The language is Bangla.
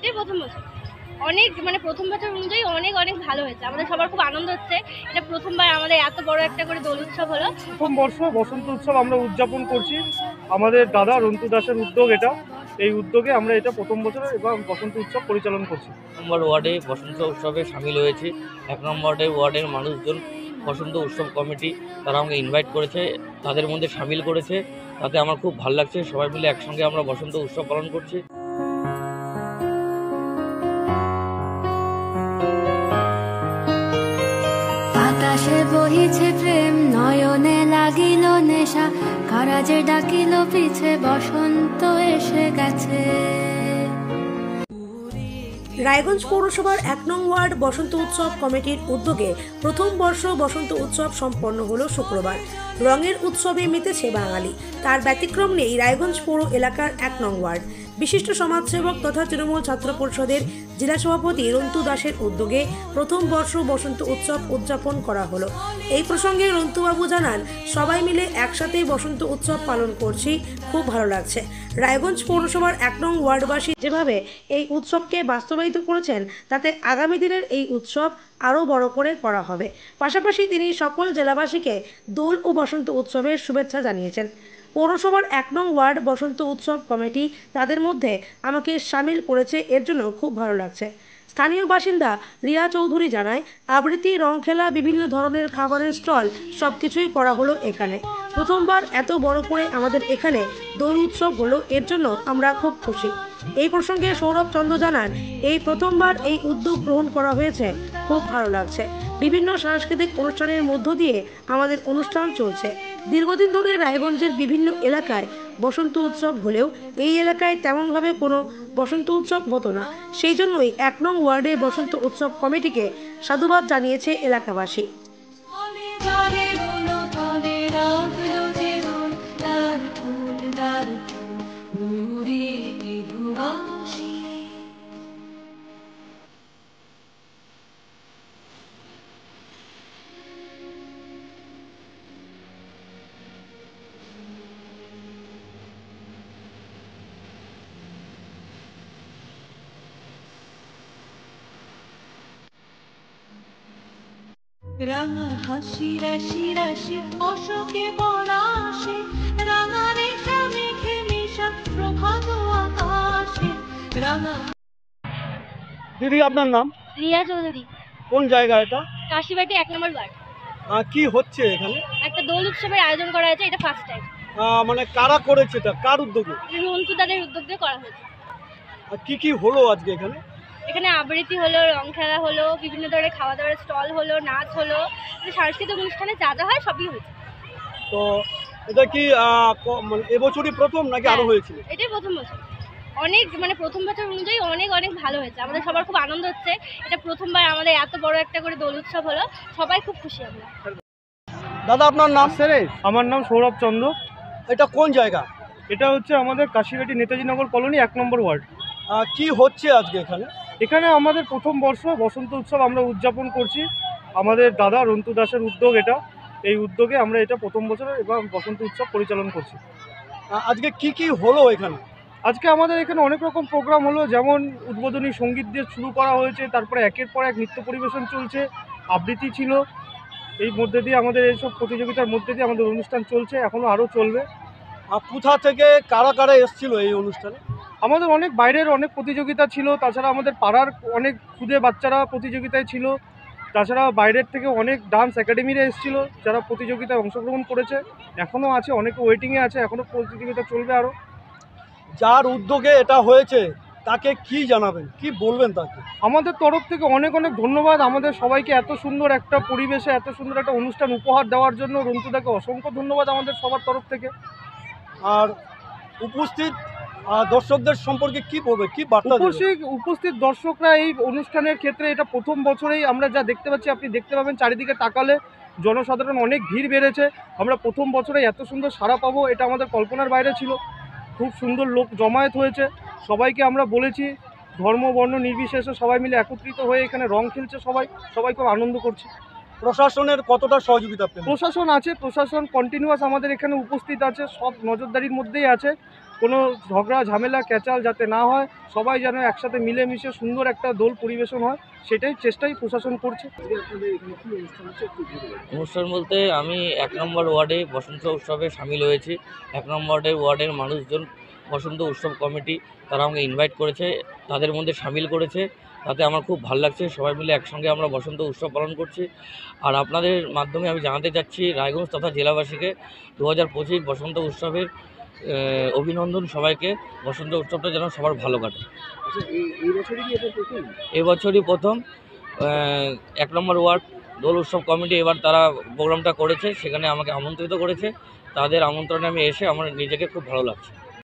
এটাই প্রথম বছর। অনেক মানে প্রথম বছর অনুযায়ী অনেক অনেক ভালো হয়েছে। আমাদের সবার খুব আনন্দ হচ্ছে। এটা প্রথমবার আমাদের এত বড় একটা করে দোল উৎসব হলো। প্রথম বর্ষ বসন্ত উৎসব আমরা উদযাপন করছি। আমাদের দাদা রন্তু দাসের উদ্যোগ এটা। এই উদ্যোগে আমরা এটা প্রথম বছর এবং বসন্ত উৎসব পরিচালনা করছি। নম্বর ওয়ার্ডে বসন্ত উৎসবে সামিল হয়েছি। 1 নম্বর ওয়ার্ডের মানুষজন বসন্ত উৎসব কমিটি তারা আমাকে ইনভাইট করেছে, তাদের মধ্যে সামিল করেছে। তাতে আমার খুব ভালো লাগছে। সবাই মিলে একসঙ্গে আমরা বসন্ত উৎসব পালন করছি। বাতাসে বহিছে প্রেম, নয়নে লাগিল নেশা, কারাজে ডাকিল পিছে বসন্ত এসে গেছে। রায়গঞ্জ পৌরসভার 1 নং ওয়ার্ড বসন্ত উৎসব কমিটির উদ্যোগে প্রথম বর্ষ বসন্ত উৎসব সম্পন্ন হলো শুক্রবার। রঙের উৎসবে মেতেছে বাঙালি। তার ব্যতিক্রম নেই রায়গঞ্জ পৌর এলাকার 1 নং ওয়ার্ড। বিশিষ্ট সমাজসেবক তথা তৃণমূল ছাত্র পরিষদের জেলা সভাপতি রন্তু দাসের উদ্যোগে প্রথম বর্ষ বসন্ত উৎসব উদযাপন করা হলো। এই প্রসঙ্গে রন্তুবাবু জানান, সবাই মিলে একসাথে বসন্ত উৎসব পালন করছি, খুব ভালো লাগছে। রায়গঞ্জ পৌরসভার 1 নং ওয়ার্ডবাসী যেভাবে এই উৎসবকে বাস্তবায়িত করেছেন, তাতে আগামী দিনের এই উৎসব আরও বড় করে করা হবে। পাশাপাশি তিনি সকল জেলাবাসীকে দোল ও বসন্ত উৎসবের শুভেচ্ছা জানিয়েছেন। পৌরসভার 1 নং ওয়ার্ড বসন্ত উৎসব কমিটি তাদের মধ্যে আমাকে সামিল করেছে, এর জন্য খুব ভালো লাগছে। স্থানীয় বাসিন্দা রিয়া চৌধুরী জানায়, আবৃত্তি, রং খেলা, বিভিন্ন ধরনের খাবারের স্টল সবকিছুই করা হলো এখানে। প্রথমবার এত বড় করে আমাদের এখানে দোল উৎসব হলো, এর জন্য আমরা খুব খুশি। এই প্রসঙ্গে সৌরভ চন্দ্র জানান, এই প্রথমবার এই উদ্যোগ গ্রহণ করা হয়েছে, খুব ভালো লাগছে। বিভিন্ন সাংস্কৃতিক অনুষ্ঠানের মধ্য দিয়ে আমাদের অনুষ্ঠান চলছে। দীর্ঘদিন ধরে রায়গঞ্জের বিভিন্ন এলাকায় বসন্ত উৎসব হলেও এই এলাকায় তেমনভাবে কোনো বসন্ত উৎসব হতো না। সেই জন্যই 1 নং ওয়ার্ডে বসন্ত উৎসব কমিটিকে সাধুবাদ জানিয়েছে এলাকাবাসী। রাঙা হাসি রাশি রাশি অশোকে পলাশে, রাঙা রেখা মেঘে মেশা প্রভাত আকাশে, রাঙা। দিদি, আপনার নাম? রিয়া চৌধুরী। কোন জায়গা এটা? কাশিবাটি 1 নম্বর ওয়ার্ড। কি হচ্ছে এখানে? একটা দোল উৎসবের আয়োজন করা হয়েছে, এটা ফার্স্ট টাইম। মানে কারা করেছে এটা? কার উদ্যোগে? রন্তু তাদের উদ্যোগ দিয়ে করা হয়েছে। কি কি হলো আজকে এখানে? এখানে আবৃত্তি হলো, রং খেলা হলো, বিভিন্ন ধরনের খাওয়া দাওয়ার স্টল হলো, নাচ হলো, সাংস্কৃতিক অনুষ্ঠানে যা যা হয় সবই হয়েছে। তো এটা কি মানে এবছরই প্রথম নাকি আরো হয়েছিল? এটাই প্রথম বছর। অনেক মানে প্রথম বছর অনুযায়ী অনেক অনেক ভালো হয়েছে। আমাদের সবার খুব আনন্দ হচ্ছে। এটা প্রথমবার আমাদের এত বড় একটা করে দোল উৎসব হলো, সবাই খুব খুশি আমরা। দাদা, আপনার নাম? আমার নাম সৌরভ চন্দ্র। এটা কোন জায়গা? এটা হচ্ছে আমাদের কাশিবাটি নেতাজিনগর কলোনি 1 নম্বর ওয়ার্ড। কি হচ্ছে আজকে এখানে? এখানে আমাদের প্রথম বর্ষ বসন্ত উৎসব আমরা উদযাপন করছি। আমাদের দাদা রন্তু দাসের উদ্যোগ এটা। এই উদ্যোগে আমরা এটা প্রথম বছর এবং বসন্ত উৎসব পরিচালনা করছি। আজকে কি কি হলো এখানে? আজকে আমাদের এখানে অনেক রকম প্রোগ্রাম হলো, যেমন উদ্বোধনী সঙ্গীত দিয়ে শুরু করা হয়েছে, তারপরে একের পর এক নৃত্য পরিবেশন চলছে, আবৃত্তি ছিল। এই মধ্যে দিয়ে আমাদের এইসব প্রতিযোগিতার মধ্যে দিয়ে আমাদের অনুষ্ঠান চলছে, এখনও আরও চলবে। কোথা থেকে কারা কারা এসেছিল এই অনুষ্ঠানে? আমাদের অনেক বাইরের অনেক প্রতিযোগিতা ছিল, তাছাড়া আমাদের পাড়ার অনেক খুদে বাচ্চারা প্রতিযোগিতায় ছিল, তাছাড়া বাইরের থেকে অনেক ডান্স একাডেমিরা এসেছিল যারা প্রতিযোগিতায় অংশগ্রহণ করেছে, এখনও আছে, অনেকে ওয়েটিংয়ে আছে, এখনও প্রতিযোগিতা চলবে আরও। যার উদ্যোগে এটা হয়েছে তাকে কি জানাবেন, কি বলবেন তাকে? আমাদের তরফ থেকে অনেক অনেক ধন্যবাদ। আমাদের সবাইকে এত সুন্দর একটা পরিবেশে এত সুন্দর একটা অনুষ্ঠান উপহার দেওয়ার জন্য রন্তুদাকে অসংখ্য ধন্যবাদ আমাদের সবার তরফ থেকে। আর উপস্থিত দর্শকদের সম্পর্কে কি বলবে, কি বার্তা? উপস্থিত দর্শকরা এই অনুষ্ঠানের ক্ষেত্রে এটা প্রথম বছরেই আমরা যা দেখতে পাচ্ছি, আপনি দেখতে পাবেন চারিদিকে তাকালে জনসাধারণ অনেক ভিড় বেড়েছে। আমরা প্রথম বছরে এত সুন্দর সাড়া পাবো এটা আমাদের কল্পনার বাইরে ছিল। খুব সুন্দর লোক জমায়েত হয়েছে। সবাইকে আমরা বলেছি ধর্ম বর্ণ নির্বিশেষে সবাই মিলে একত্রিত হয়ে এখানে রং খেলছে, সবাই খুব আনন্দ করছে। প্রশাসনের কতটা সহযোগিতা? প্রশাসন আছে, প্রশাসন কন্টিনিউয়াস আমাদের এখানে উপস্থিত আছে, সব নজরদারির মধ্যেই আছে। কোনো ঝগড়া ঝামেলা ক্যাচাল যাতে না হয়, সবাই যেন একসাথে মিলেমিশে সুন্দর একটা দোল পরিবেশন হয়, সেটাই চেষ্টাই প্রশাসন করছে। অনুষ্ঠান বলতে আমি 1 নম্বর ওয়ার্ডে বসন্ত উৎসবে সামিল হয়েছি। 1 নম্বর ওয়ার্ডের মানুষজন বসন্ত উৎসব কমিটি তারা আমাকে ইনভাইট করেছে, তাদের মধ্যে সামিল করেছে, তাতে আমার খুব ভালো লাগছে। সবাই মিলে একসঙ্গে আমরা বসন্ত উৎসব পালন করছি। আর আপনাদের মাধ্যমে আমি জানাতে চাচ্ছি রায়গঞ্জ তথা জেলাবাসীকে 2025 বসন্ত উৎসবের অভিনন্দন সবাইকে। বসন্ত উৎসবটা যেন সবার ভালো কাটে। এবছরই প্রথম 1 নম্বর ওয়ার্ড দোল উৎসব কমিটি এবার তারা প্রোগ্রামটা করেছে, সেখানে আমাকে আমন্ত্রিত করেছে। তাদের আমন্ত্রণে আমি এসে আমার নিজেকে খুব ভালো লাগছে।